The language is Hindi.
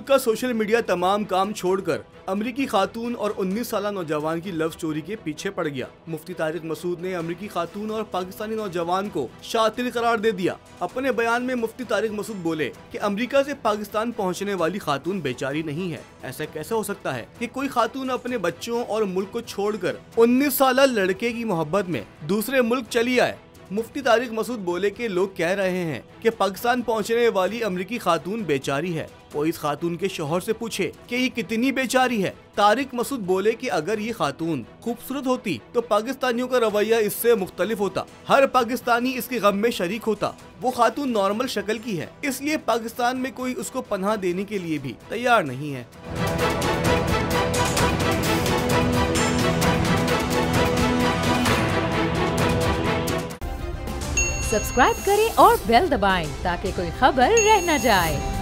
मुल्क का सोशल मीडिया तमाम काम छोड़कर अमरीकी खातून और 19 साल नौजवान की लव स्टोरी के पीछे पड़ गया। मुफ्ती तारिक मसूद ने अमरीकी खातून और पाकिस्तानी नौजवान को शातिर करार दे दिया। अपने बयान में मुफ्ती तारिक मसूद बोले कि अमेरिका से पाकिस्तान पहुंचने वाली खातून बेचारी नहीं है। ऐसा कैसे हो सकता है कि कोई खातून अपने बच्चों और मुल्क को छोड़कर 19 साल लड़के की मोहब्बत में दूसरे मुल्क चली आए। मुफ्ती तारिक मसूद बोले कि लोग कह रहे हैं कि पाकिस्तान पहुंचने वाली अमरीकी खातून बेचारी है। वो इस खातून के शौहर से पूछे कि ये कितनी बेचारी है। तारिक मसूद बोले कि अगर ये खातून खूबसूरत होती तो पाकिस्तानियों का रवैया इससे मुख्तलिफ होता। हर पाकिस्तानी इसके गम में शरीक होता। वो खातून नॉर्मल शक्ल की है, इसलिए पाकिस्तान में कोई उसको पनाह देने के लिए भी तैयार नहीं है। सब्सक्राइब करें और बेल दबाएं ताकि कोई खबर रह न जाए।